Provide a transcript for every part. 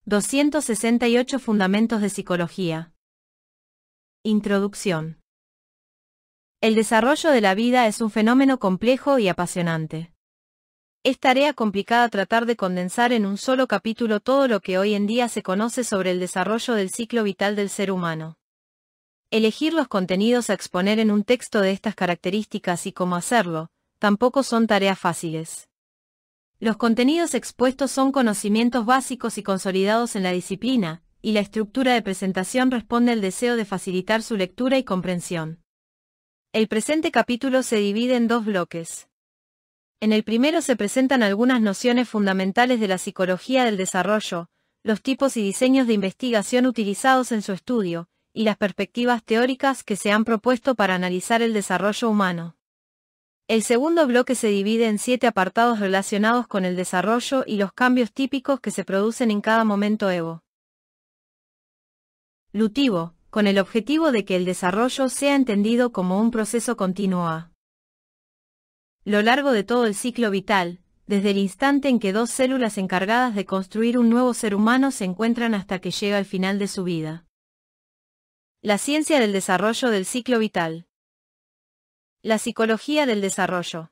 268 Fundamentos de Psicología. Introducción. El desarrollo de la vida es un fenómeno complejo y apasionante. Es tarea complicada tratar de condensar en un solo capítulo todo lo que hoy en día se conoce sobre el desarrollo del ciclo vital del ser humano. Elegir los contenidos a exponer en un texto de estas características y cómo hacerlo, tampoco son tareas fáciles. Los contenidos expuestos son conocimientos básicos y consolidados en la disciplina, y la estructura de presentación responde al deseo de facilitar su lectura y comprensión. El presente capítulo se divide en dos bloques. En el primero se presentan algunas nociones fundamentales de la psicología del desarrollo, los tipos y diseños de investigación utilizados en su estudio, y las perspectivas teóricas que se han propuesto para analizar el desarrollo humano. El segundo bloque se divide en 7 apartados relacionados con el desarrollo y los cambios típicos que se producen en cada momento evolutivo, con el objetivo de que el desarrollo sea entendido como un proceso continuo a lo largo de todo el ciclo vital, desde el instante en que dos células encargadas de construir un nuevo ser humano se encuentran hasta que llega al final de su vida. La ciencia del desarrollo del ciclo vital. La psicología del desarrollo.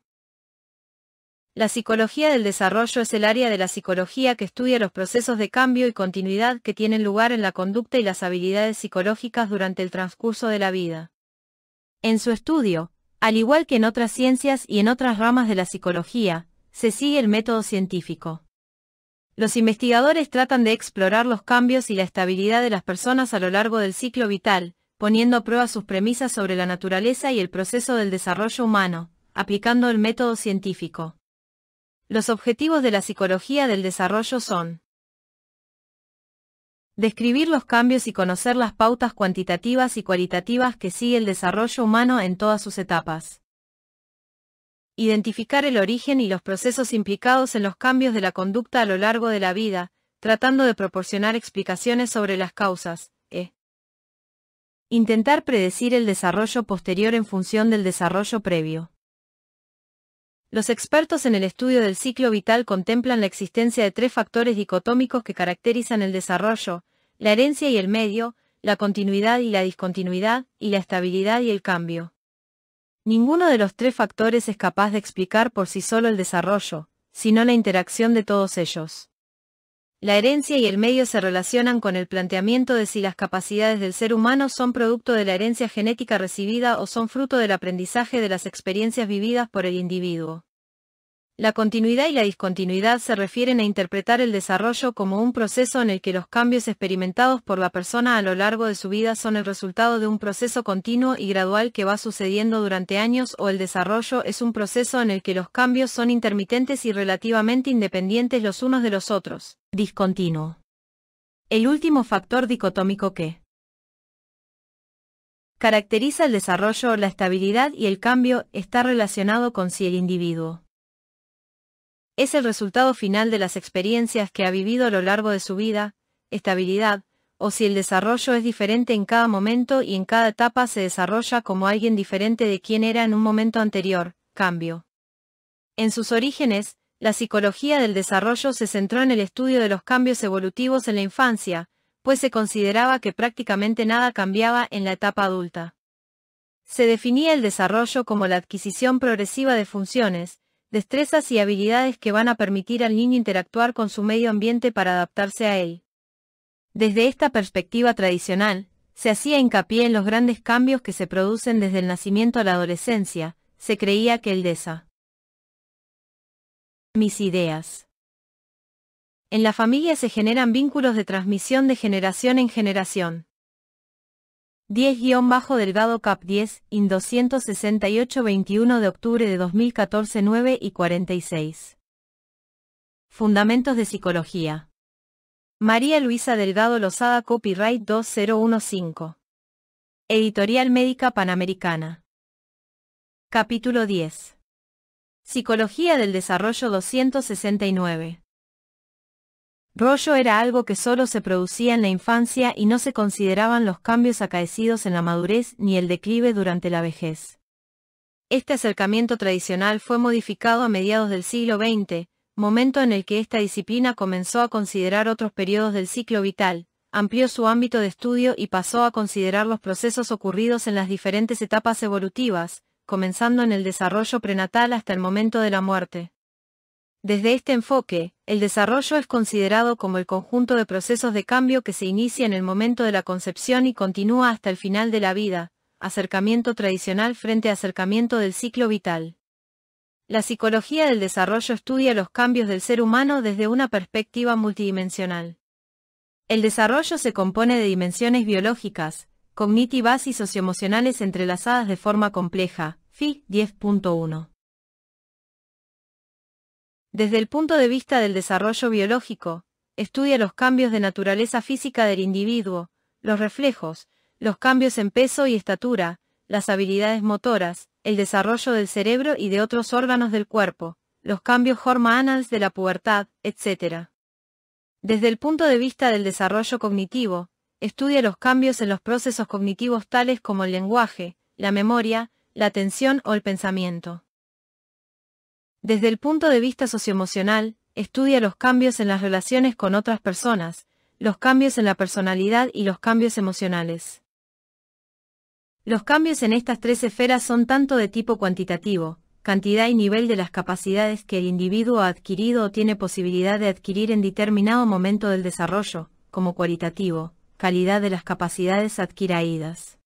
La psicología del desarrollo es el área de la psicología que estudia los procesos de cambio y continuidad que tienen lugar en la conducta y las habilidades psicológicas durante el transcurso de la vida. En su estudio, al igual que en otras ciencias y en otras ramas de la psicología, se sigue el método científico. Los investigadores tratan de explorar los cambios y la estabilidad de las personas a lo largo del ciclo vital, poniendo a prueba sus premisas sobre la naturaleza y el proceso del desarrollo humano, aplicando el método científico. Los objetivos de la psicología del desarrollo son: describir los cambios y conocer las pautas cuantitativas y cualitativas que sigue el desarrollo humano en todas sus etapas. Identificar el origen y los procesos implicados en los cambios de la conducta a lo largo de la vida, tratando de proporcionar explicaciones sobre las causas. Intentar predecir el desarrollo posterior en función del desarrollo previo. Los expertos en el estudio del ciclo vital contemplan la existencia de 3 factores dicotómicos que caracterizan el desarrollo: la herencia y el medio, la continuidad y la discontinuidad, y la estabilidad y el cambio. Ninguno de los 3 factores es capaz de explicar por sí solo el desarrollo, sino la interacción de todos ellos. La herencia y el medio se relacionan con el planteamiento de si las capacidades del ser humano son producto de la herencia genética recibida o son fruto del aprendizaje de las experiencias vividas por el individuo. La continuidad y la discontinuidad se refieren a interpretar el desarrollo como un proceso en el que los cambios experimentados por la persona a lo largo de su vida son el resultado de un proceso continuo y gradual que va sucediendo durante años, o el desarrollo es un proceso en el que los cambios son intermitentes y relativamente independientes los unos de los otros. Discontinuo. El último factor dicotómico que caracteriza el desarrollo, la estabilidad y el cambio, está relacionado con si el individuo es el resultado final de las experiencias que ha vivido a lo largo de su vida, estabilidad, o si el desarrollo es diferente en cada momento y en cada etapa se desarrolla como alguien diferente de quien era en un momento anterior, cambio. En sus orígenes, la psicología del desarrollo se centró en el estudio de los cambios evolutivos en la infancia, pues se consideraba que prácticamente nada cambiaba en la etapa adulta. Se definía el desarrollo como la adquisición progresiva de funciones, destrezas y habilidades que van a permitir al niño interactuar con su medio ambiente para adaptarse a él. Desde esta perspectiva tradicional, se hacía hincapié en los grandes cambios que se producen desde el nacimiento a la adolescencia. Se creía que el mis ideas. En la familia se generan vínculos de transmisión de generación en generación. 10-Delgado Cap 10, IN 268 21 de octubre de 2014 9:46. Fundamentos de Psicología. María Luisa Delgado Lozada Copyright 2015. Editorial Médica Panamericana. Capítulo 10. Psicología del Desarrollo 269. Rollo era algo que solo se producía en la infancia y no se consideraban los cambios acaecidos en la madurez ni el declive durante la vejez. Este acercamiento tradicional fue modificado a mediados del siglo XX, momento en el que esta disciplina comenzó a considerar otros periodos del ciclo vital, amplió su ámbito de estudio y pasó a considerar los procesos ocurridos en las diferentes etapas evolutivas, comenzando en el desarrollo prenatal hasta el momento de la muerte. Desde este enfoque, el desarrollo es considerado como el conjunto de procesos de cambio que se inicia en el momento de la concepción y continúa hasta el final de la vida, acercamiento tradicional frente a acercamiento del ciclo vital. La psicología del desarrollo estudia los cambios del ser humano desde una perspectiva multidimensional. El desarrollo se compone de dimensiones biológicas, cognitivas y socioemocionales entrelazadas de forma compleja. FI 10.1. Desde el punto de vista del desarrollo biológico, estudia los cambios de naturaleza física del individuo, los reflejos, los cambios en peso y estatura, las habilidades motoras, el desarrollo del cerebro y de otros órganos del cuerpo, los cambios hormonales de la pubertad, etc. Desde el punto de vista del desarrollo cognitivo, estudia los cambios en los procesos cognitivos tales como el lenguaje, la memoria, la atención o el pensamiento. Desde el punto de vista socioemocional, estudia los cambios en las relaciones con otras personas, los cambios en la personalidad y los cambios emocionales. Los cambios en estas tres esferas son tanto de tipo cuantitativo, cantidad y nivel de las capacidades que el individuo ha adquirido o tiene posibilidad de adquirir en determinado momento del desarrollo, como cualitativo, calidad de las capacidades adquiridas.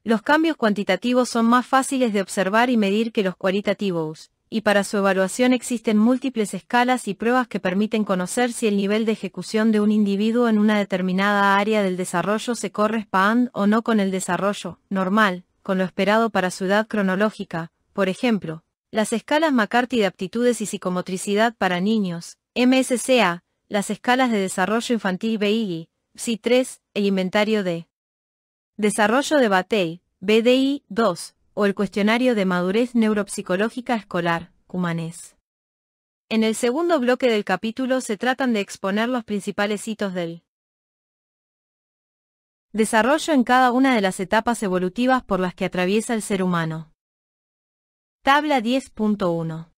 Los cambios cuantitativos son más fáciles de observar y medir que los cualitativos, y para su evaluación existen múltiples escalas y pruebas que permiten conocer si el nivel de ejecución de un individuo en una determinada área del desarrollo se corresponde o no con el desarrollo normal, con lo esperado para su edad cronológica. Por ejemplo, las escalas McCarthy de aptitudes y psicomotricidad para niños, MSCA, las escalas de desarrollo infantil BIGI, PSI-3, el inventario de desarrollo de Batey, BDI-2, o el cuestionario de madurez neuropsicológica escolar, Cumanes. En el segundo bloque del capítulo se tratan de exponer los principales hitos del desarrollo en cada una de las etapas evolutivas por las que atraviesa el ser humano. Tabla 10.1.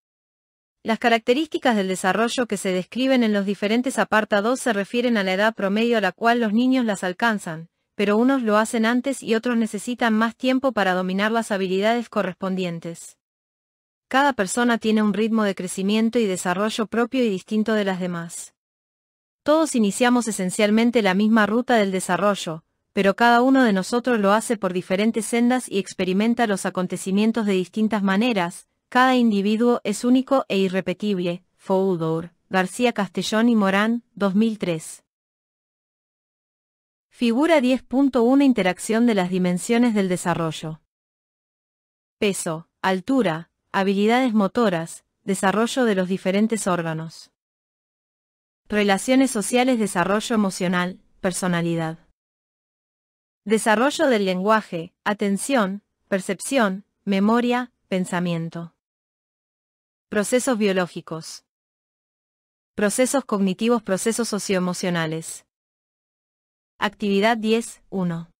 Las características del desarrollo que se describen en los diferentes apartados se refieren a la edad promedio a la cual los niños las alcanzan, pero unos lo hacen antes y otros necesitan más tiempo para dominar las habilidades correspondientes. Cada persona tiene un ritmo de crecimiento y desarrollo propio y distinto de las demás. Todos iniciamos esencialmente la misma ruta del desarrollo, pero cada uno de nosotros lo hace por diferentes sendas y experimenta los acontecimientos de distintas maneras. Cada individuo es único e irrepetible. Fodor, García Castellón y Morán, 2003. Figura 10.1. Interacción de las dimensiones del desarrollo. Peso, altura, habilidades motoras, desarrollo de los diferentes órganos. Relaciones sociales, desarrollo emocional, personalidad. Desarrollo del lenguaje, atención, percepción, memoria, pensamiento. Procesos biológicos. Procesos cognitivos, procesos socioemocionales. Actividad 10.1.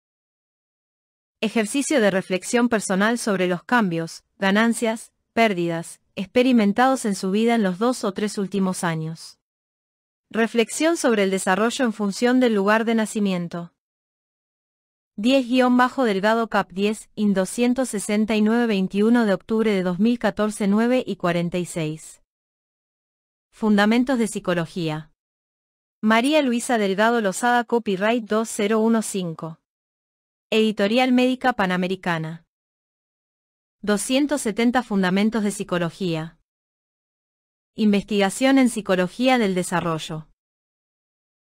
Ejercicio de reflexión personal sobre los cambios, ganancias, pérdidas, experimentados en su vida en los 2 o 3 últimos años. Reflexión sobre el desarrollo en función del lugar de nacimiento. 10-Delgado Cap 10, IN 269 21 de octubre de 2014 9:46. Fundamentos de psicología. María Luisa Delgado Lozada, Copyright 2015. Editorial Médica Panamericana. 270 Fundamentos de psicología. Investigación en psicología del desarrollo.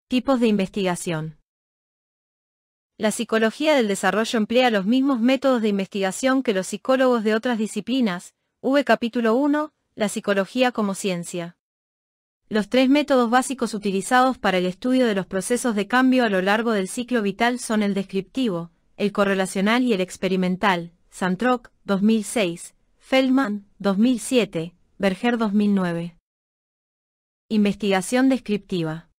Tipos de investigación. La psicología del desarrollo emplea los mismos métodos de investigación que los psicólogos de otras disciplinas. Capítulo 1, la psicología como ciencia. Los 3 métodos básicos utilizados para el estudio de los procesos de cambio a lo largo del ciclo vital son el descriptivo, el correlacional y el experimental. Santrock, 2006, Feldman, 2007, Berger 2009. Investigación descriptiva.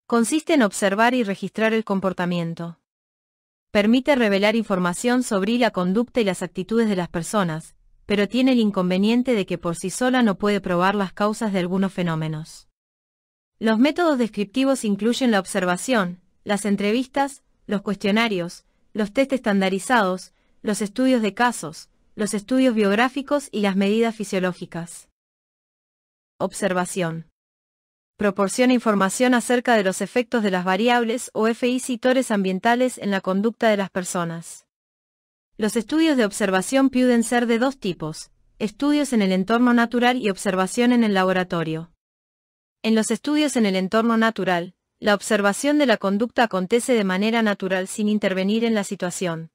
Consiste en observar y registrar el comportamiento. Permite revelar información sobre la conducta y las actitudes de las personas, pero tiene el inconveniente de que por sí sola no puede probar las causas de algunos fenómenos. Los métodos descriptivos incluyen la observación, las entrevistas, los cuestionarios, los test estandarizados, los estudios de casos, los estudios biográficos y las medidas fisiológicas. Observación. Proporciona información acerca de los efectos de las variables o factores ambientales en la conducta de las personas. Los estudios de observación pueden ser de dos tipos: estudios en el entorno natural y observación en el laboratorio. En los estudios en el entorno natural, la observación de la conducta acontece de manera natural sin intervenir en la situación.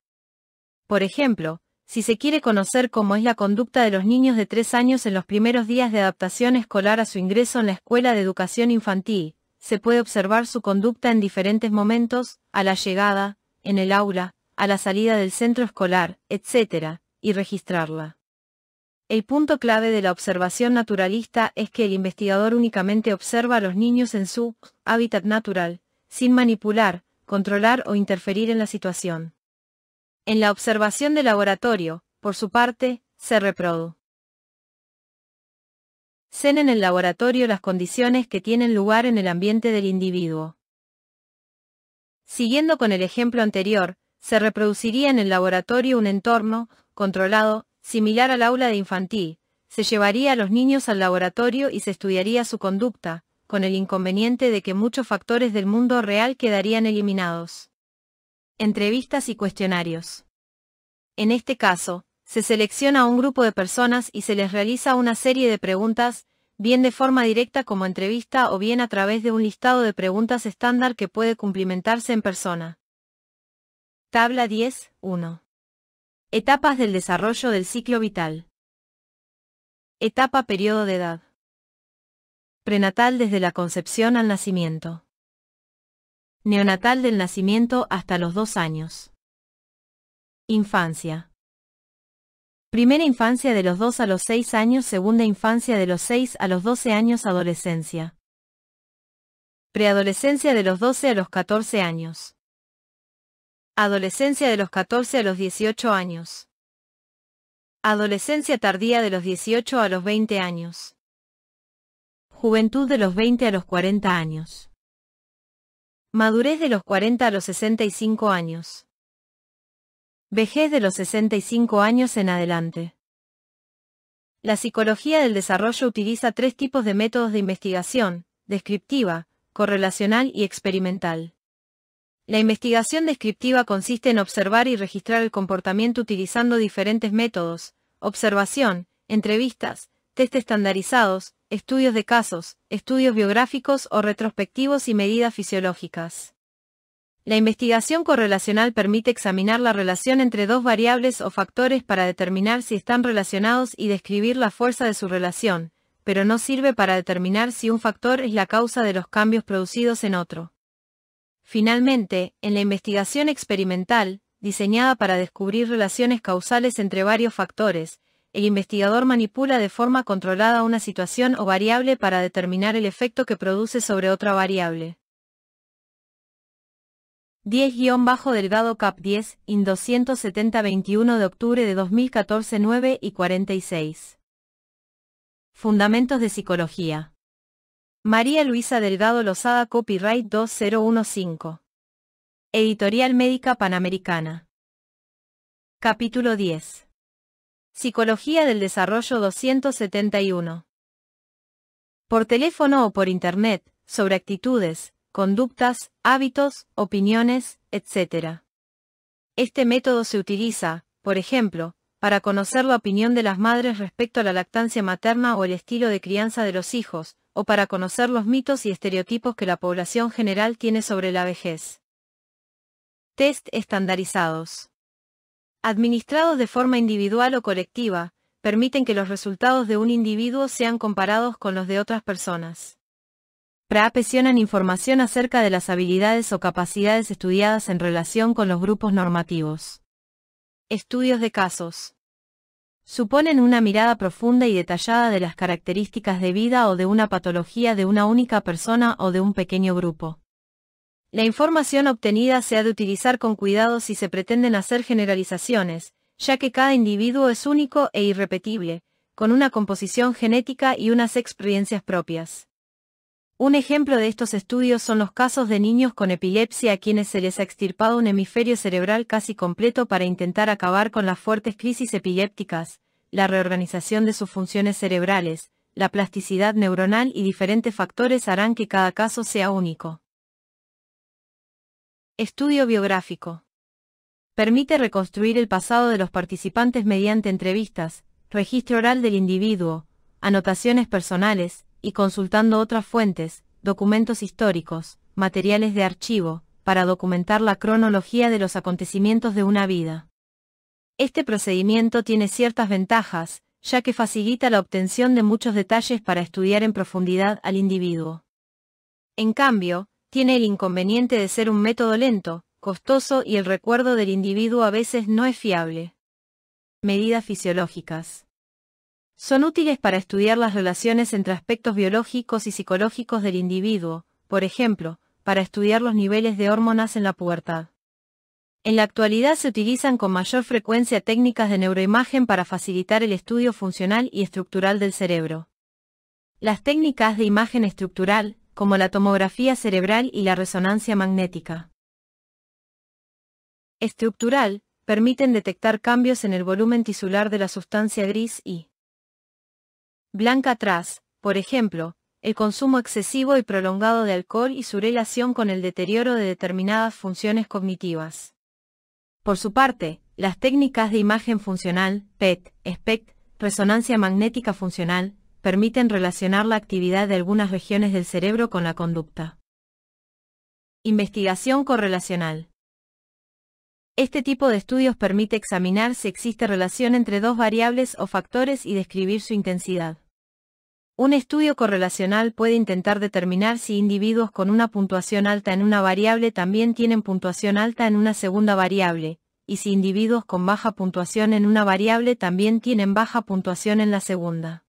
Por ejemplo, si se quiere conocer cómo es la conducta de los niños de 3 años en los primeros días de adaptación escolar a su ingreso en la escuela de educación infantil, se puede observar su conducta en diferentes momentos, a la llegada, en el aula, a la salida del centro escolar, etc., y registrarla. El punto clave de la observación naturalista es que el investigador únicamente observa a los niños en su hábitat natural, sin manipular, controlar o interferir en la situación. En la observación de laboratorio, por su parte, se reproducen en el laboratorio las condiciones que tienen lugar en el ambiente del individuo. Siguiendo con el ejemplo anterior, se reproduciría en el laboratorio un entorno controlado, similar al aula de infantil. Se llevaría a los niños al laboratorio y se estudiaría su conducta, con el inconveniente de que muchos factores del mundo real quedarían eliminados. Entrevistas y cuestionarios. En este caso, se selecciona a un grupo de personas y se les realiza una serie de preguntas, bien de forma directa como entrevista o bien a través de un listado de preguntas estándar que puede cumplimentarse en persona. Tabla 10.1. Etapas del desarrollo del ciclo vital. Etapa periodo de edad. Prenatal desde la concepción al nacimiento. Neonatal del nacimiento hasta los 2 años. Infancia. Primera infancia de los 2 a los 6 años, segunda infancia de los 6 a los 12 años, adolescencia. Preadolescencia de los 12 a los 14 años. Adolescencia de los 14 a los 18 años. Adolescencia tardía de los 18 a los 20 años. Juventud de los 20 a los 40 años. Madurez de los 40 a los 65 años. Vejez de los 65 años en adelante. La psicología del desarrollo utiliza 3 tipos de métodos de investigación: descriptiva, correlacional y experimental. La investigación descriptiva consiste en observar y registrar el comportamiento utilizando diferentes métodos: observación, entrevistas, test estandarizados, estudios de casos, estudios biográficos o retrospectivos y medidas fisiológicas. La investigación correlacional permite examinar la relación entre 2 variables o factores para determinar si están relacionados y describir la fuerza de su relación, pero no sirve para determinar si un factor es la causa de los cambios producidos en otro. Finalmente, en la investigación experimental, diseñada para descubrir relaciones causales entre varios factores, el investigador manipula de forma controlada una situación o variable para determinar el efecto que produce sobre otra variable. 10-Delgado Cap 10, IN 270 21 de octubre de 2014 9:46. Fundamentos de Psicología. María Luisa Delgado Lozada, Copyright 2015. Editorial Médica Panamericana. Capítulo 10. Psicología del Desarrollo 271. Por teléfono o por Internet, sobre actitudes, conductas, hábitos, opiniones, etc. Este método se utiliza, por ejemplo, para conocer la opinión de las madres respecto a la lactancia materna o el estilo de crianza de los hijos, o para conocer los mitos y estereotipos que la población general tiene sobre la vejez. Test estandarizados. Administrados de forma individual o colectiva, permiten que los resultados de un individuo sean comparados con los de otras personas. Proporcionan información acerca de las habilidades o capacidades estudiadas en relación con los grupos normativos. Estudios de casos. Suponen una mirada profunda y detallada de las características de vida o de una patología de una única persona o de un pequeño grupo. La información obtenida se ha de utilizar con cuidado si se pretenden hacer generalizaciones, ya que cada individuo es único e irrepetible, con una composición genética y unas experiencias propias. Un ejemplo de estos estudios son los casos de niños con epilepsia a quienes se les ha extirpado un hemisferio cerebral casi completo para intentar acabar con las fuertes crisis epilépticas, la reorganización de sus funciones cerebrales, la plasticidad neuronal y diferentes factores harán que cada caso sea único. Estudio biográfico. Permite reconstruir el pasado de los participantes mediante entrevistas, registro oral del individuo, anotaciones personales, y consultando otras fuentes, documentos históricos, materiales de archivo, para documentar la cronología de los acontecimientos de una vida. Este procedimiento tiene ciertas ventajas, ya que facilita la obtención de muchos detalles para estudiar en profundidad al individuo. En cambio, tiene el inconveniente de ser un método lento, costoso y el recuerdo del individuo a veces no es fiable. Medidas fisiológicas. Son útiles para estudiar las relaciones entre aspectos biológicos y psicológicos del individuo, por ejemplo, para estudiar los niveles de hormonas en la pubertad. En la actualidad se utilizan con mayor frecuencia técnicas de neuroimagen para facilitar el estudio funcional y estructural del cerebro. Las técnicas de imagen estructural, como la tomografía cerebral y la resonancia magnética estructural, permiten detectar cambios en el volumen tisular de la sustancia gris y blanca tras, por ejemplo, el consumo excesivo y prolongado de alcohol y su relación con el deterioro de determinadas funciones cognitivas. Por su parte, las técnicas de imagen funcional, PET, SPECT, resonancia magnética funcional, permiten relacionar la actividad de algunas regiones del cerebro con la conducta. Investigación correlacional. Este tipo de estudios permite examinar si existe relación entre dos variables o factores y describir su intensidad. Un estudio correlacional puede intentar determinar si individuos con una puntuación alta en una variable también tienen puntuación alta en una segunda variable, y si individuos con baja puntuación en una variable también tienen baja puntuación en la segunda.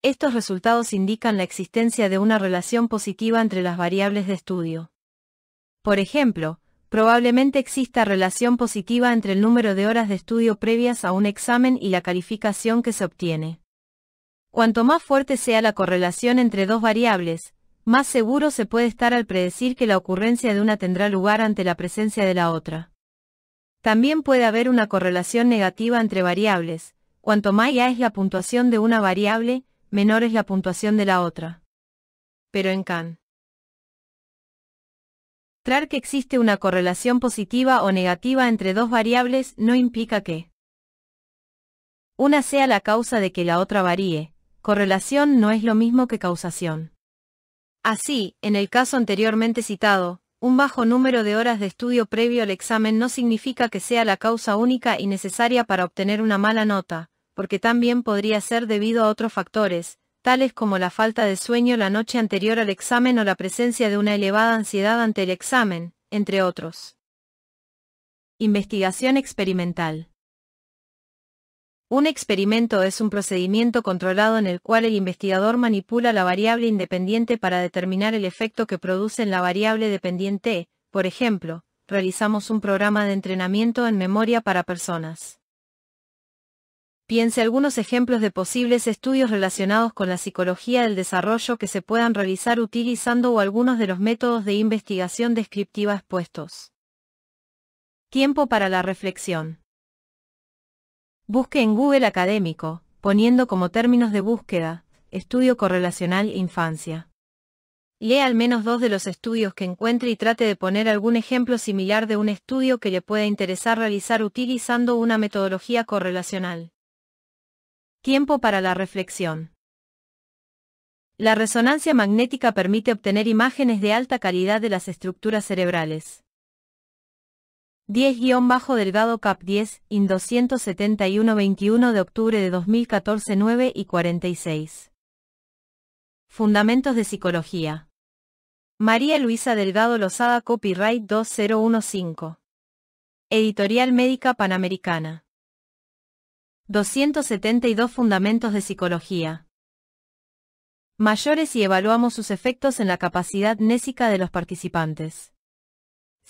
Estos resultados indican la existencia de una relación positiva entre las variables de estudio. Por ejemplo, probablemente exista relación positiva entre el número de horas de estudio previas a un examen y la calificación que se obtiene. Cuanto más fuerte sea la correlación entre dos variables, más seguro se puede estar al predecir que la ocurrencia de una tendrá lugar ante la presencia de la otra. También puede haber una correlación negativa entre variables, cuanto más ya es la puntuación de una variable, menor es la puntuación de la otra. Pero encontrar que existe una correlación positiva o negativa entre dos variables no implica que una sea la causa de que la otra varíe. Correlación no es lo mismo que causación. Así, en el caso anteriormente citado, un bajo número de horas de estudio previo al examen no significa que sea la causa única y necesaria para obtener una mala nota, porque también podría ser debido a otros factores, tales como la falta de sueño la noche anterior al examen o la presencia de una elevada ansiedad ante el examen, entre otros. Investigación experimental. Un experimento es un procedimiento controlado en el cual el investigador manipula la variable independiente para determinar el efecto que produce en la variable dependiente. Por ejemplo, realizamos un programa de entrenamiento en memoria para personas. Piense algunos ejemplos de posibles estudios relacionados con la psicología del desarrollo que se puedan realizar utilizando o algunos de los métodos de investigación descriptiva expuestos. Tiempo para la reflexión. Busque en Google académico, poniendo como términos de búsqueda, estudio correlacional e infancia. Lea al menos 2 de los estudios que encuentre y trate de poner algún ejemplo similar de un estudio que le pueda interesar realizar utilizando una metodología correlacional. Tiempo para la reflexión. La resonancia magnética permite obtener imágenes de alta calidad de las estructuras cerebrales. 10-Delgado Cap 10, IN 271-21 de octubre de 2014 9:46. Fundamentos de psicología. María Luisa Delgado Lozada Copyright 2015. Editorial Médica Panamericana. 272 Fundamentos de psicología. Mayores y evaluamos sus efectos en la capacidad mnésica de los participantes.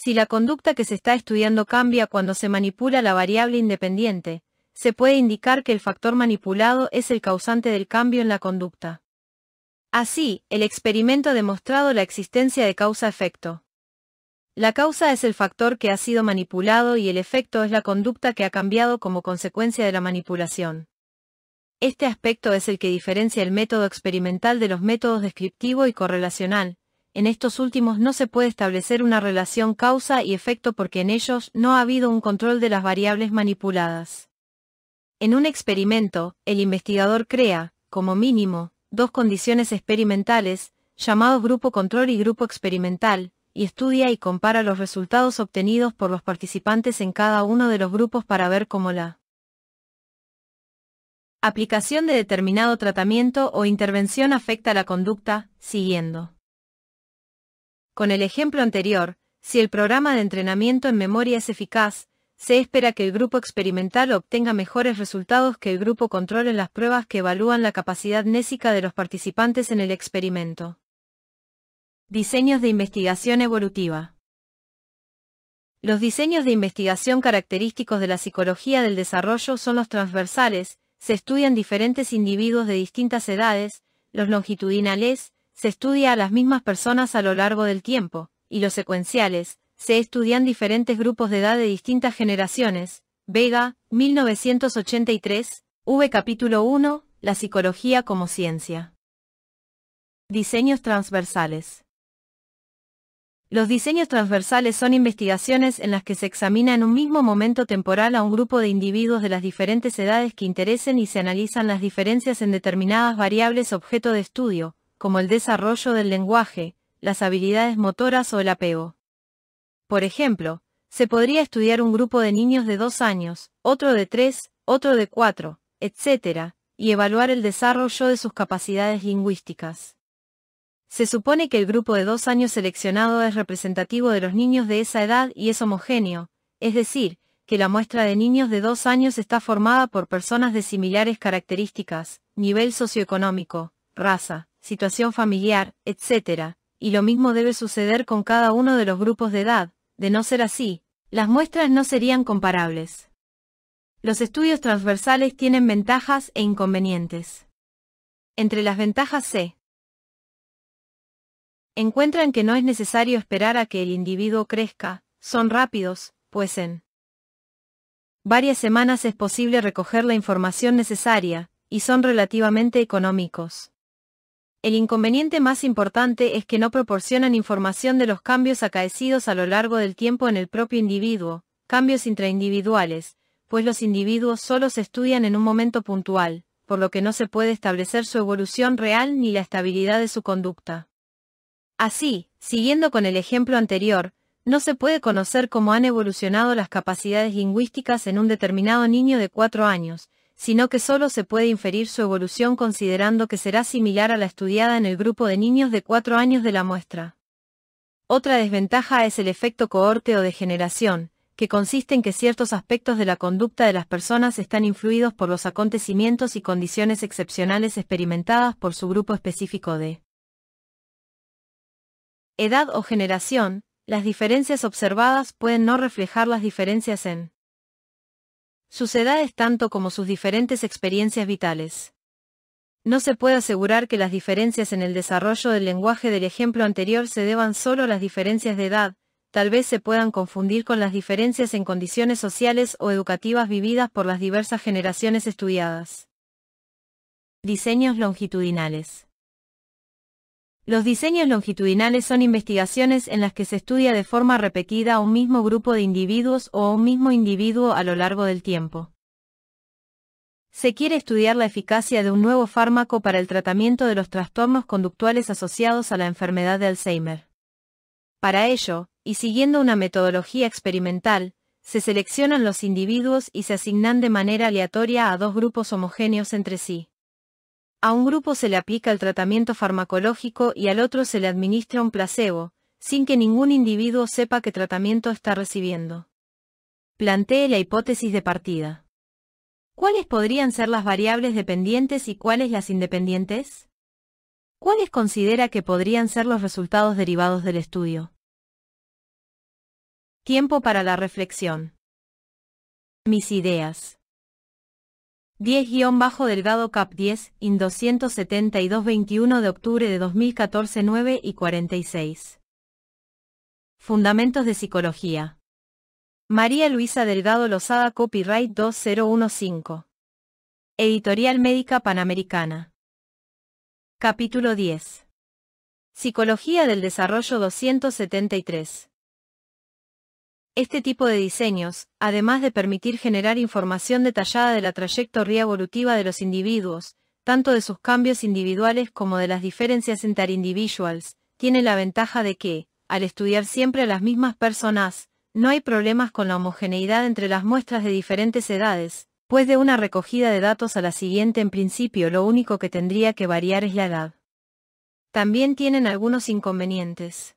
Si la conducta que se está estudiando cambia cuando se manipula la variable independiente, se puede indicar que el factor manipulado es el causante del cambio en la conducta. Así, el experimento ha demostrado la existencia de causa-efecto. La causa es el factor que ha sido manipulado y el efecto es la conducta que ha cambiado como consecuencia de la manipulación. Este aspecto es el que diferencia el método experimental de los métodos descriptivo y correlacional. En estos últimos no se puede establecer una relación causa y efecto porque en ellos no ha habido un control de las variables manipuladas. En un experimento, el investigador crea, como mínimo, dos condiciones experimentales, llamados grupo control y grupo experimental, y estudia y compara los resultados obtenidos por los participantes en cada uno de los grupos para ver cómo la aplicación de determinado tratamiento o intervención afecta la conducta, siguiendo. Con el ejemplo anterior, si el programa de entrenamiento en memoria es eficaz, se espera que el grupo experimental obtenga mejores resultados que el grupo control en las pruebas que evalúan la capacidad mnésica de los participantes en el experimento. Diseños de investigación evolutiva. Los diseños de investigación característicos de la psicología del desarrollo son los transversales, se estudian diferentes individuos de distintas edades, los longitudinales, se estudia a las mismas personas a lo largo del tiempo, y los secuenciales, se estudian diferentes grupos de edad de distintas generaciones. Vega, 1983, V. Capítulo 1, La psicología como ciencia. Diseños transversales. Los diseños transversales son investigaciones en las que se examina en un mismo momento temporal a un grupo de individuos de las diferentes edades que interesen y se analizan las diferencias en determinadas variables objeto de estudio, como el desarrollo del lenguaje, las habilidades motoras o el apego. Por ejemplo, se podría estudiar un grupo de niños de 2 años, otro de 3, otro de 4, etc., y evaluar el desarrollo de sus capacidades lingüísticas. Se supone que el grupo de 2 años seleccionado es representativo de los niños de esa edad y es homogéneo, es decir, que la muestra de niños de 2 años está formada por personas de similares características, nivel socioeconómico, raza, situación familiar, etc., y lo mismo debe suceder con cada uno de los grupos de edad. De no ser así, las muestras no serían comparables. Los estudios transversales tienen ventajas e inconvenientes. Entre las ventajas se encuentran que no es necesario esperar a que el individuo crezca, son rápidos, pues en varias semanas es posible recoger la información necesaria, y son relativamente económicos. El inconveniente más importante es que no proporcionan información de los cambios acaecidos a lo largo del tiempo en el propio individuo, cambios intraindividuales, pues los individuos solo se estudian en un momento puntual, por lo que no se puede establecer su evolución real ni la estabilidad de su conducta. Así, siguiendo con el ejemplo anterior, no se puede conocer cómo han evolucionado las capacidades lingüísticas en un determinado niño de 4 años, sino que solo se puede inferir su evolución considerando que será similar a la estudiada en el grupo de niños de 4 años de la muestra. Otra desventaja es el efecto cohorte o de generación, que consiste en que ciertos aspectos de la conducta de las personas están influidos por los acontecimientos y condiciones excepcionales experimentadas por su grupo específico de edad o generación. Las diferencias observadas pueden no reflejar las diferencias en sus edades tanto como sus diferentes experiencias vitales. No se puede asegurar que las diferencias en el desarrollo del lenguaje del ejemplo anterior se deban solo a las diferencias de edad, tal vez se puedan confundir con las diferencias en condiciones sociales o educativas vividas por las diversas generaciones estudiadas. Diseños longitudinales. Los diseños longitudinales son investigaciones en las que se estudia de forma repetida a un mismo grupo de individuos o a un mismo individuo a lo largo del tiempo. Se quiere estudiar la eficacia de un nuevo fármaco para el tratamiento de los trastornos conductuales asociados a la enfermedad de Alzheimer. Para ello, y siguiendo una metodología experimental, se seleccionan los individuos y se asignan de manera aleatoria a 2 grupos homogéneos entre sí. A un grupo se le aplica el tratamiento farmacológico y al otro se le administra un placebo, sin que ningún individuo sepa qué tratamiento está recibiendo. Plantee la hipótesis de partida. ¿Cuáles podrían ser las variables dependientes y cuáles las independientes? ¿Cuáles considera que podrían ser los resultados derivados del estudio? Tiempo para la reflexión. Mis ideas. 10-Delgado Cap 10, IN 272 21 de octubre de 2014 9:46. Fundamentos de psicología. María Luisa Delgado Lozada Copyright 2015. Editorial Médica Panamericana. Capítulo 10. Psicología del desarrollo 273. Este tipo de diseños, además de permitir generar información detallada de la trayectoria evolutiva de los individuos, tanto de sus cambios individuales como de las diferencias interindividuals, tiene la ventaja de que, al estudiar siempre a las mismas personas, no hay problemas con la homogeneidad entre las muestras de diferentes edades, pues de una recogida de datos a la siguiente en principio lo único que tendría que variar es la edad. También tienen algunos inconvenientes.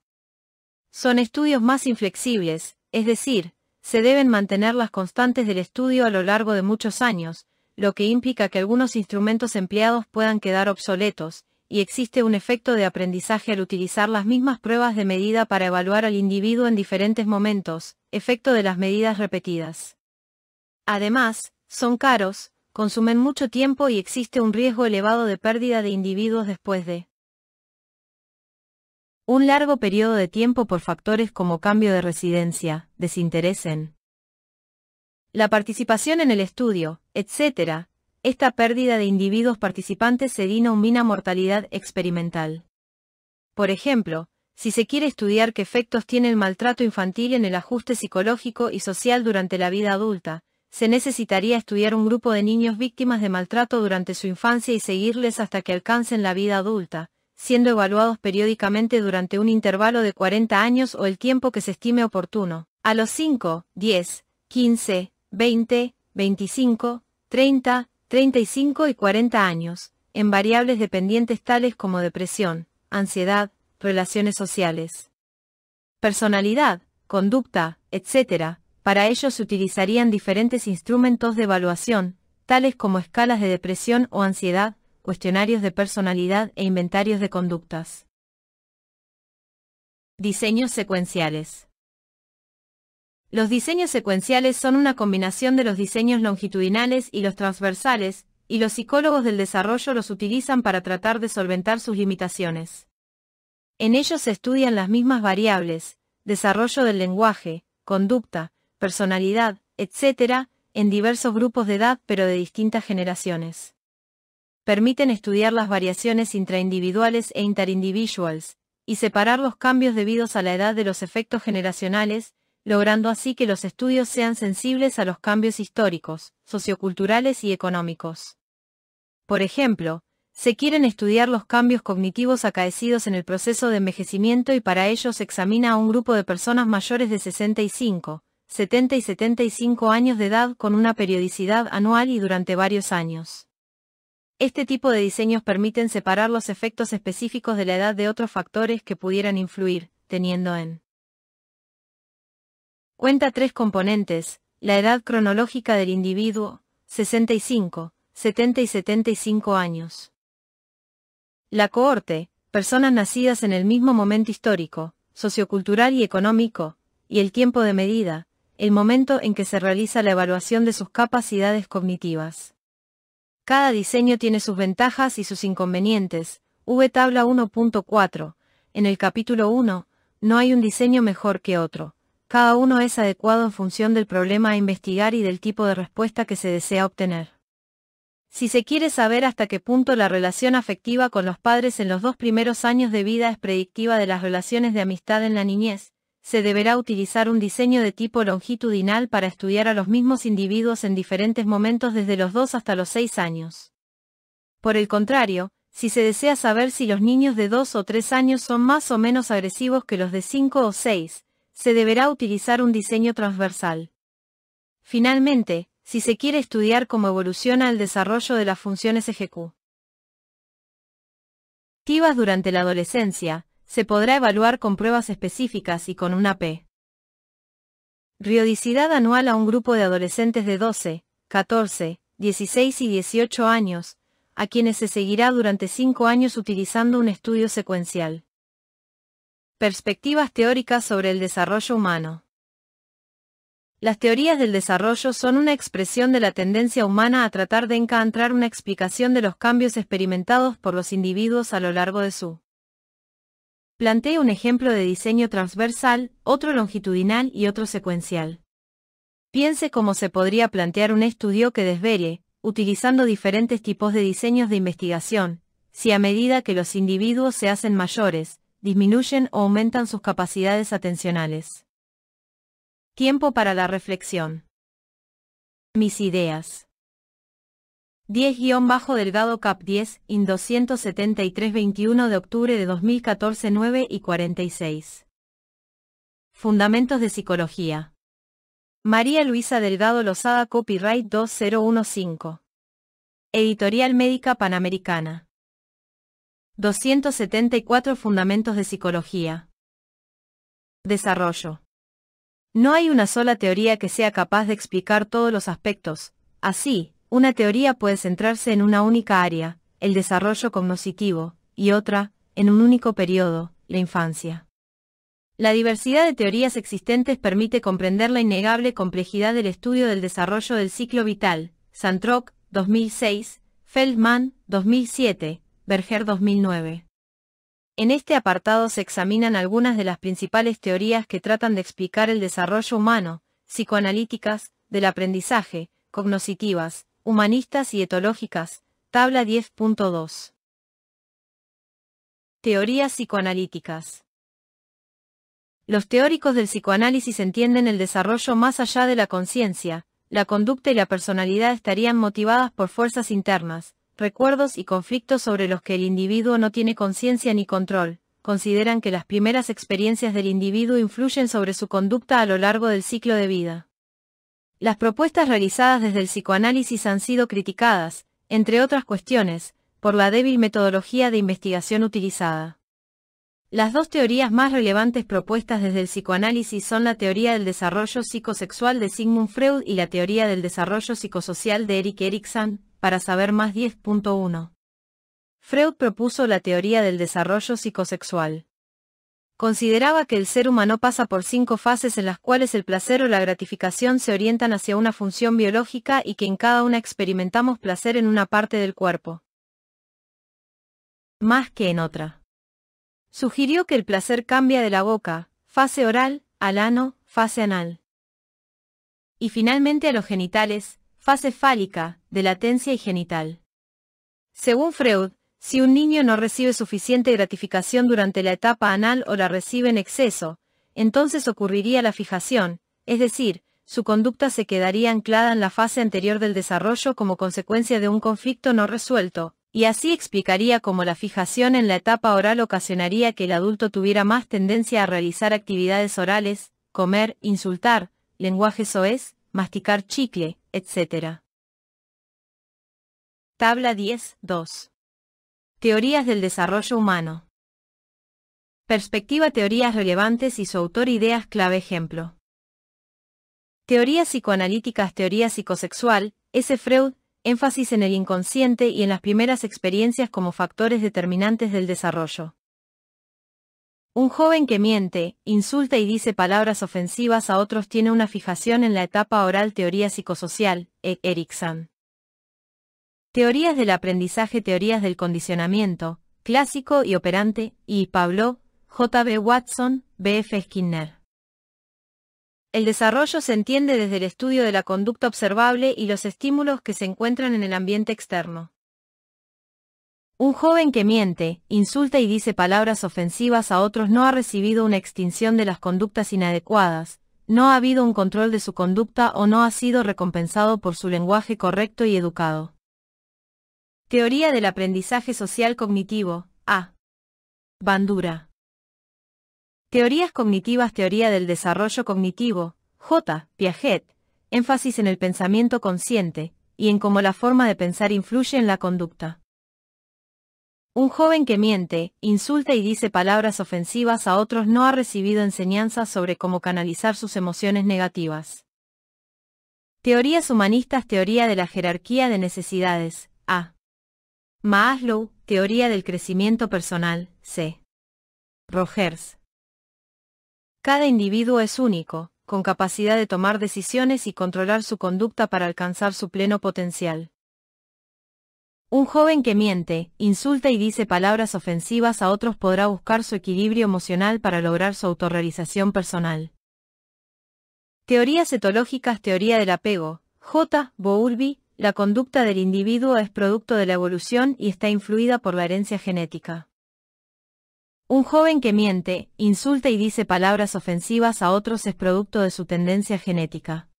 Son estudios más inflexibles, es decir, se deben mantener las constantes del estudio a lo largo de muchos años, lo que implica que algunos instrumentos empleados puedan quedar obsoletos, y existe un efecto de aprendizaje al utilizar las mismas pruebas de medida para evaluar al individuo en diferentes momentos, efecto de las medidas repetidas. Además, son caros, consumen mucho tiempo y existe un riesgo elevado de pérdida de individuos después de un largo periodo de tiempo por factores como cambio de residencia, desinterés en la participación en el estudio, etc. Esta pérdida de individuos participantes se denomina mortalidad experimental. Por ejemplo, si se quiere estudiar qué efectos tiene el maltrato infantil en el ajuste psicológico y social durante la vida adulta, se necesitaría estudiar un grupo de niños víctimas de maltrato durante su infancia y seguirles hasta que alcancen la vida adulta, siendo evaluados periódicamente durante un intervalo de 40 años o el tiempo que se estime oportuno, a los 5, 10, 15, 20, 25, 30, 35 y 40 años, en variables dependientes tales como depresión, ansiedad, relaciones sociales, personalidad, conducta, etc. Para ello se utilizarían diferentes instrumentos de evaluación, tales como escalas de depresión o ansiedad, cuestionarios de personalidad e inventarios de conductas. Diseños secuenciales. Los diseños secuenciales son una combinación de los diseños longitudinales y los transversales, y los psicólogos del desarrollo los utilizan para tratar de solventar sus limitaciones. En ellos se estudian las mismas variables, desarrollo del lenguaje, conducta, personalidad, etc., en diversos grupos de edad pero de distintas generaciones. Permiten estudiar las variaciones intraindividuales e interindividuals, y separar los cambios debidos a la edad de los efectos generacionales, logrando así que los estudios sean sensibles a los cambios históricos, socioculturales y económicos. Por ejemplo, se quieren estudiar los cambios cognitivos acaecidos en el proceso de envejecimiento y para ello se examina a un grupo de personas mayores de 65, 70 y 75 años de edad con una periodicidad anual y durante varios años. Este tipo de diseños permiten separar los efectos específicos de la edad de otros factores que pudieran influir, teniendo en cuenta tres componentes: la edad cronológica del individuo, 65, 70 y 75 años. La cohorte, personas nacidas en el mismo momento histórico, sociocultural y económico, y el tiempo de medida, el momento en que se realiza la evaluación de sus capacidades cognitivas. Cada diseño tiene sus ventajas y sus inconvenientes. Tabla 1.4. En el capítulo 1, no hay un diseño mejor que otro. Cada uno es adecuado en función del problema a investigar y del tipo de respuesta que se desea obtener. Si se quiere saber hasta qué punto la relación afectiva con los padres en los 2 primeros años de vida es predictiva de las relaciones de amistad en la niñez, se deberá utilizar un diseño de tipo longitudinal para estudiar a los mismos individuos en diferentes momentos desde los 2 hasta los 6 años. Por el contrario, si se desea saber si los niños de 2 o 3 años son más o menos agresivos que los de 5 o 6, se deberá utilizar un diseño transversal. Finalmente, si se quiere estudiar cómo evoluciona el desarrollo de las funciones ejecutivas durante la adolescencia, se podrá evaluar con pruebas específicas y con una periodicidad anual a un grupo de adolescentes de 12, 14, 16 y 18 años, a quienes se seguirá durante 5 años utilizando un estudio secuencial. Perspectivas teóricas sobre el desarrollo humano. Las teorías del desarrollo son una expresión de la tendencia humana a tratar de encontrar una explicación de los cambios experimentados por los individuos a lo largo de su. Plantee un ejemplo de diseño transversal, otro longitudinal y otro secuencial. Piense cómo se podría plantear un estudio que desvele, utilizando diferentes tipos de diseños de investigación, si a medida que los individuos se hacen mayores, disminuyen o aumentan sus capacidades atencionales. Tiempo para la reflexión. Mis ideas. 10-Delgado Cap 10, IN 273-21 de octubre de 2014 9:46. Fundamentos de Psicología. María Luisa Delgado Lozada Copyright 2015. Editorial Médica Panamericana. 274 Fundamentos de Psicología. Desarrollo. No hay una sola teoría que sea capaz de explicar todos los aspectos. Así, una teoría puede centrarse en una única área, el desarrollo cognitivo, y otra, en un único periodo, la infancia. La diversidad de teorías existentes permite comprender la innegable complejidad del estudio del desarrollo del ciclo vital. Santrock, 2006, Feldman, 2007, Berger 2009. En este apartado se examinan algunas de las principales teorías que tratan de explicar el desarrollo humano, psicoanalíticas, del aprendizaje, cognitivas, humanistas y etológicas, tabla 10.2. Teorías psicoanalíticas. Los teóricos del psicoanálisis entienden el desarrollo más allá de la conciencia, la conducta y la personalidad estarían motivadas por fuerzas internas, recuerdos y conflictos sobre los que el individuo no tiene conciencia ni control. Consideran que las primeras experiencias del individuo influyen sobre su conducta a lo largo del ciclo de vida. Las propuestas realizadas desde el psicoanálisis han sido criticadas, entre otras cuestiones, por la débil metodología de investigación utilizada. Las dos teorías más relevantes propuestas desde el psicoanálisis son la teoría del desarrollo psicosexual de Sigmund Freud y la teoría del desarrollo psicosocial de Erik Erikson. Para saber más 10.1. Freud propuso la teoría del desarrollo psicosexual. Consideraba que el ser humano pasa por 5 fases en las cuales el placer o la gratificación se orientan hacia una función biológica y que en cada una experimentamos placer en una parte del cuerpo, más que en otra. Sugirió que el placer cambia de la boca, fase oral, al ano, fase anal. Y finalmente a los genitales, fase fálica, de latencia y genital. Según Freud, si un niño no recibe suficiente gratificación durante la etapa anal o la recibe en exceso, entonces ocurriría la fijación, es decir, su conducta se quedaría anclada en la fase anterior del desarrollo como consecuencia de un conflicto no resuelto, y así explicaría cómo la fijación en la etapa oral ocasionaría que el adulto tuviera más tendencia a realizar actividades orales, comer, insultar, lenguaje soez, masticar chicle, etc. Tabla 10.2. Teorías del desarrollo humano. Perspectiva. Teorías relevantes y su autor. Ideas clave. Ejemplo. Teorías psicoanalíticas. Teoría psicosexual, S. Freud, énfasis en el inconsciente y en las primeras experiencias como factores determinantes del desarrollo. Un joven que miente, insulta y dice palabras ofensivas a otros tiene una fijación en la etapa oral. Teoría psicosocial, E. Erikson. Teorías del aprendizaje. Teorías del condicionamiento, clásico y operante, y Pablo, J. B. Watson, B. F. Skinner. El desarrollo se entiende desde el estudio de la conducta observable y los estímulos que se encuentran en el ambiente externo. Un joven que miente, insulta y dice palabras ofensivas a otros no ha recibido una extinción de las conductas inadecuadas, no ha habido un control de su conducta o no ha sido recompensado por su lenguaje correcto y educado. Teoría del aprendizaje social cognitivo, A. Bandura. Teorías cognitivas. Teoría del desarrollo cognitivo, J. Piaget, énfasis en el pensamiento consciente, y en cómo la forma de pensar influye en la conducta. Un joven que miente, insulta y dice palabras ofensivas a otros no ha recibido enseñanzas sobre cómo canalizar sus emociones negativas. Teorías humanistas. Teoría de la jerarquía de necesidades, A. Maslow, teoría del crecimiento personal, C. Rogers. Cada individuo es único, con capacidad de tomar decisiones y controlar su conducta para alcanzar su pleno potencial. Un joven que miente, insulta y dice palabras ofensivas a otros podrá buscar su equilibrio emocional para lograr su autorrealización personal. Teorías etológicas. Teoría del apego. J. Bowlby, la conducta del individuo es producto de la evolución y está influida por la herencia genética. Un joven que miente, insulta y dice palabras ofensivas a otros es producto de su tendencia genética.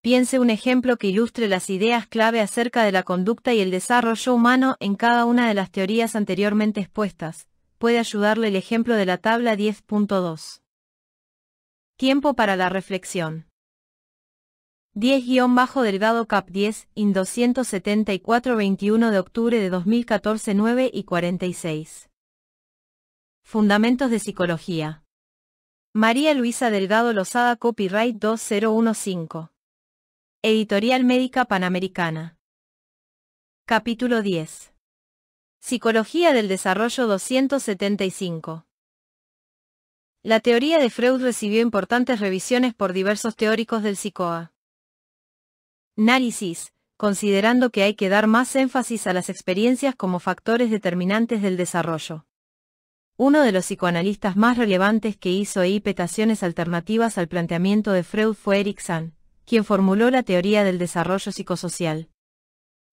Piense un ejemplo que ilustre las ideas clave acerca de la conducta y el desarrollo humano en cada una de las teorías anteriormente expuestas. Puede ayudarle el ejemplo de la tabla 10.2. Tiempo para la reflexión. 10-Delgado Cap 10, IN 274 21 de octubre de 2014 9:46. Fundamentos de Psicología. María Luisa Delgado Lozada Copyright 2015. Editorial Médica Panamericana. Capítulo 10. Psicología del Desarrollo 275. La teoría de Freud recibió importantes revisiones por diversos teóricos del psicoanálisis, considerando que hay que dar más énfasis a las experiencias como factores determinantes del desarrollo. Uno de los psicoanalistas más relevantes que hizo interpretaciones alternativas al planteamiento de Freud fue Erikson, quien formuló la teoría del desarrollo psicosocial.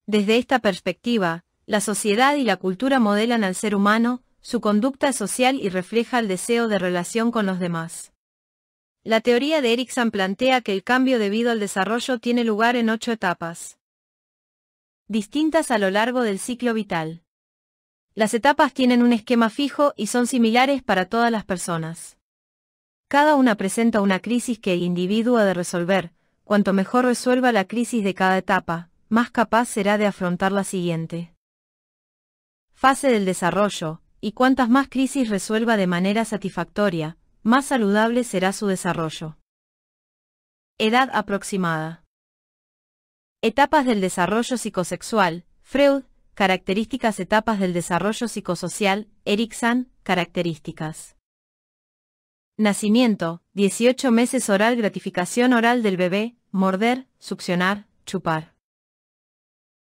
Desde esta perspectiva, la sociedad y la cultura modelan al ser humano, su conducta es social y refleja el deseo de relación con los demás. La teoría de Erikson plantea que el cambio debido al desarrollo tiene lugar en 8 etapas distintas a lo largo del ciclo vital. Las etapas tienen un esquema fijo y son similares para todas las personas. Cada una presenta una crisis que el individuo ha de resolver. Cuanto mejor resuelva la crisis de cada etapa, más capaz será de afrontar la siguiente fase del desarrollo, y cuantas más crisis resuelva de manera satisfactoria, más saludable será su desarrollo. Edad aproximada. Etapas del desarrollo psicosexual, Freud, características. Etapas del desarrollo psicosocial, Erikson, características. Nacimiento, 18 meses. Oral. Gratificación oral del bebé, morder, succionar, chupar.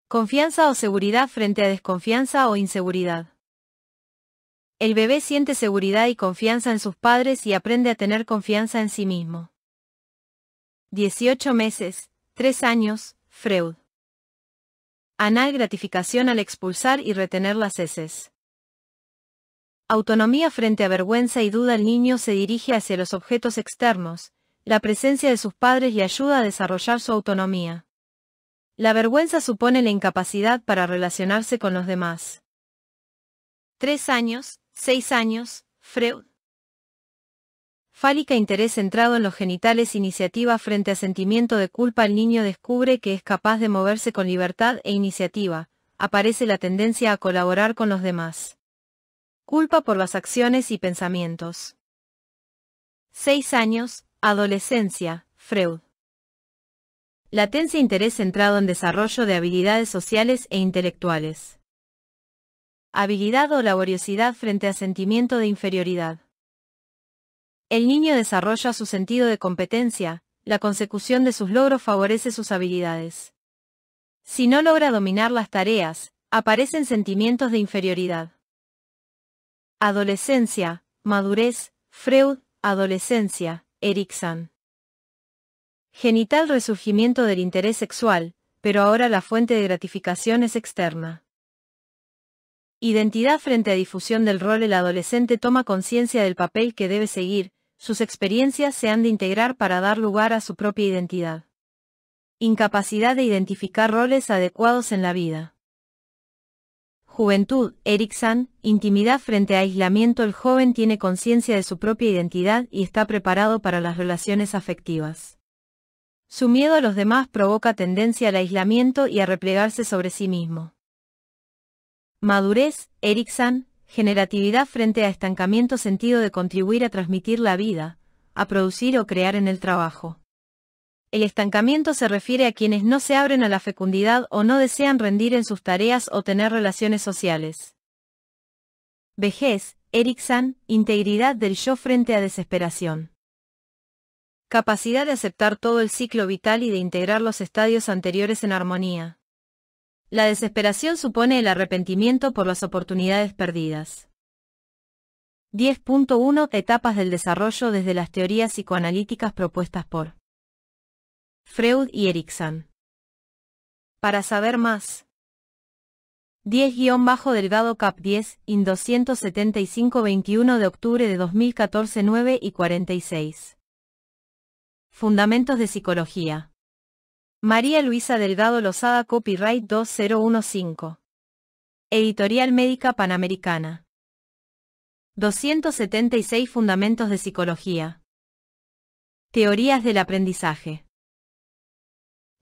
Confianza o seguridad frente a desconfianza o inseguridad. El bebé siente seguridad y confianza en sus padres y aprende a tener confianza en sí mismo. 18 meses, 3 años, Freud. Anal. Gratificación al expulsar y retener las heces. Autonomía frente a vergüenza y duda. El niño se dirige hacia los objetos externos. La presencia de sus padres le ayuda a desarrollar su autonomía. La vergüenza supone la incapacidad para relacionarse con los demás. 3 años, 6 años, Freud. Fálica. Interés centrado en los genitales. Iniciativa frente a sentimiento de culpa. El niño descubre que es capaz de moverse con libertad e iniciativa. Aparece la tendencia a colaborar con los demás. Culpa por las acciones y pensamientos. 6 años, adolescencia, Freud. Latencia. Interés centrado en desarrollo de habilidades sociales e intelectuales. Habilidad o laboriosidad frente a sentimiento de inferioridad. El niño desarrolla su sentido de competencia, la consecución de sus logros favorece sus habilidades. Si no logra dominar las tareas, aparecen sentimientos de inferioridad. Adolescencia, madurez, Freud, adolescencia, Erikson. Genital. Resurgimiento del interés sexual, pero ahora la fuente de gratificación es externa. Identidad frente a difusión del rol. El adolescente toma conciencia del papel que debe seguir, sus experiencias se han de integrar para dar lugar a su propia identidad. Incapacidad de identificar roles adecuados en la vida. Juventud, Erikson, intimidad frente a aislamiento. El joven tiene conciencia de su propia identidad y está preparado para las relaciones afectivas. Su miedo a los demás provoca tendencia al aislamiento y a replegarse sobre sí mismo. Madurez, Erikson, generatividad frente a estancamiento. Sentido de contribuir a transmitir la vida, a producir o crear en el trabajo. El estancamiento se refiere a quienes no se abren a la fecundidad o no desean rendir en sus tareas o tener relaciones sociales. Vejez, Erikson, integridad del yo frente a desesperación. Capacidad de aceptar todo el ciclo vital y de integrar los estadios anteriores en armonía. La desesperación supone el arrepentimiento por las oportunidades perdidas. 10.1 Etapas del desarrollo desde las teorías psicoanalíticas propuestas por Freud y Erikson. Para saber más. 10-Delgado Cap 10, IN 275 21 de octubre de 2014 9:46. Fundamentos de Psicología. María Luisa Delgado Lozada Copyright 2015. Editorial Médica Panamericana. 276 Fundamentos de Psicología. Teorías del aprendizaje.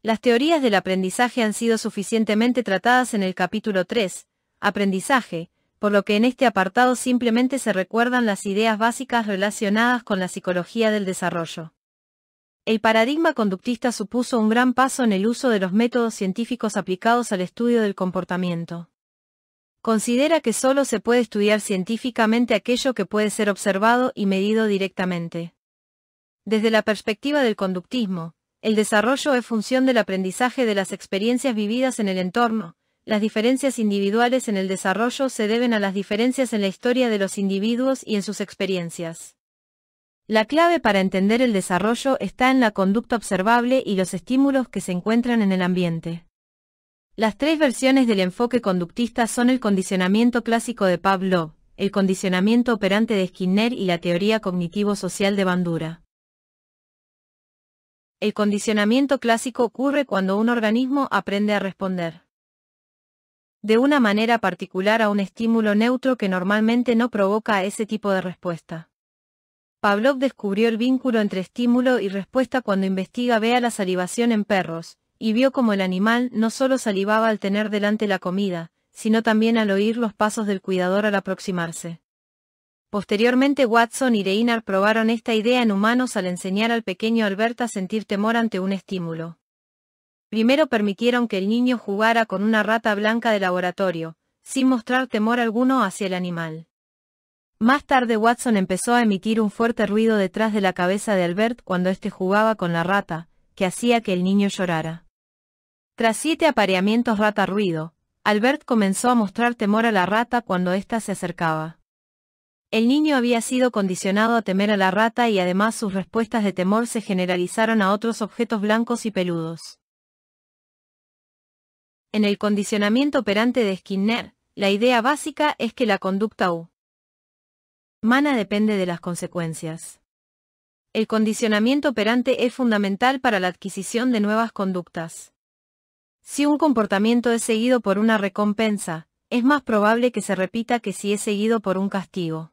Las teorías del aprendizaje han sido suficientemente tratadas en el capítulo 3, Aprendizaje, por lo que en este apartado simplemente se recuerdan las ideas básicas relacionadas con la psicología del desarrollo. El paradigma conductista supuso un gran paso en el uso de los métodos científicos aplicados al estudio del comportamiento. Considera que solo se puede estudiar científicamente aquello que puede ser observado y medido directamente. Desde la perspectiva del conductismo, el desarrollo es función del aprendizaje de las experiencias vividas en el entorno. Las diferencias individuales en el desarrollo se deben a las diferencias en la historia de los individuos y en sus experiencias. La clave para entender el desarrollo está en la conducta observable y los estímulos que se encuentran en el ambiente. Las tres versiones del enfoque conductista son el condicionamiento clásico de Pavlov, el condicionamiento operante de Skinner y la teoría cognitivo-social de Bandura. El condicionamiento clásico ocurre cuando un organismo aprende a responder de una manera particular a un estímulo neutro que normalmente no provoca ese tipo de respuesta. Pavlov descubrió el vínculo entre estímulo y respuesta cuando investiga la salivación en perros, y vio cómo el animal no solo salivaba al tener delante la comida, sino también al oír los pasos del cuidador al aproximarse. Posteriormente Watson y Reinhardt probaron esta idea en humanos al enseñar al pequeño Albert a sentir temor ante un estímulo. Primero permitieron que el niño jugara con una rata blanca de laboratorio, sin mostrar temor alguno hacia el animal. Más tarde Watson empezó a emitir un fuerte ruido detrás de la cabeza de Albert cuando éste jugaba con la rata, que hacía que el niño llorara. Tras 7 apareamientos rata-ruido, Albert comenzó a mostrar temor a la rata cuando ésta se acercaba. El niño había sido condicionado a temer a la rata y además sus respuestas de temor se generalizaron a otros objetos blancos y peludos. En el condicionamiento operante de Skinner, la idea básica es que la conducta humana depende de las consecuencias. El condicionamiento operante es fundamental para la adquisición de nuevas conductas. Si un comportamiento es seguido por una recompensa, es más probable que se repita que si es seguido por un castigo.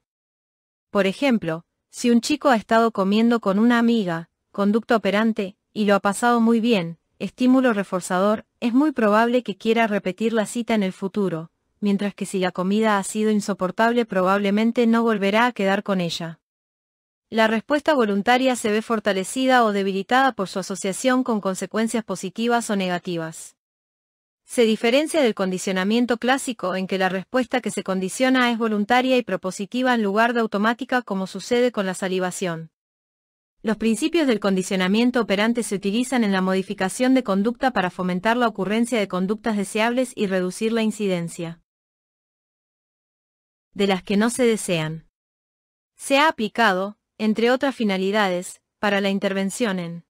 Por ejemplo, si un chico ha estado comiendo con una amiga, conducta operante, y lo ha pasado muy bien, estímulo reforzador, es muy probable que quiera repetir la cita en el futuro, mientras que si la comida ha sido insoportable probablemente no volverá a quedar con ella. La respuesta voluntaria se ve fortalecida o debilitada por su asociación con consecuencias positivas o negativas. Se diferencia del condicionamiento clásico en que la respuesta que se condiciona es voluntaria y propositiva en lugar de automática como sucede con la salivación. Los principios del condicionamiento operante se utilizan en la modificación de conducta para fomentar la ocurrencia de conductas deseables y reducir la incidencia de las que no se desean. Se ha aplicado, entre otras finalidades, para la intervención en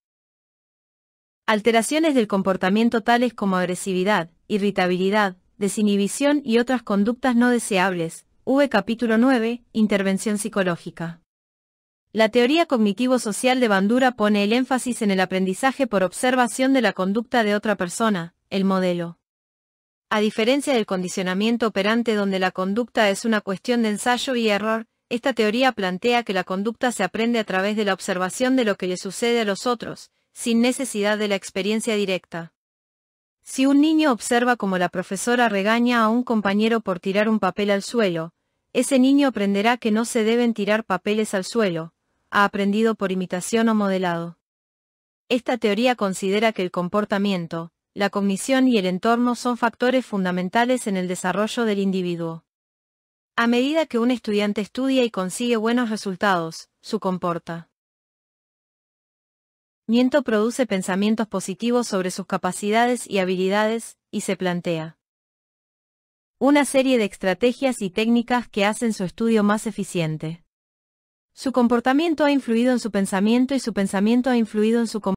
alteraciones del comportamiento tales como agresividad, irritabilidad, desinhibición y otras conductas no deseables. Capítulo 9, Intervención psicológica. La teoría cognitivo-social de Bandura pone el énfasis en el aprendizaje por observación de la conducta de otra persona, el modelo. A diferencia del condicionamiento operante donde la conducta es una cuestión de ensayo y error, esta teoría plantea que la conducta se aprende a través de la observación de lo que le sucede a los otros, sin necesidad de la experiencia directa. Si un niño observa cómo la profesora regaña a un compañero por tirar un papel al suelo, ese niño aprenderá que no se deben tirar papeles al suelo, ha aprendido por imitación o modelado. Esta teoría considera que el comportamiento, la cognición y el entorno son factores fundamentales en el desarrollo del individuo. A medida que un estudiante estudia y consigue buenos resultados, su comporta Miento produce pensamientos positivos sobre sus capacidades y habilidades, y se plantea una serie de estrategias y técnicas que hacen su estudio más eficiente. Su comportamiento ha influido en su pensamiento y su pensamiento ha influido en su comportamiento.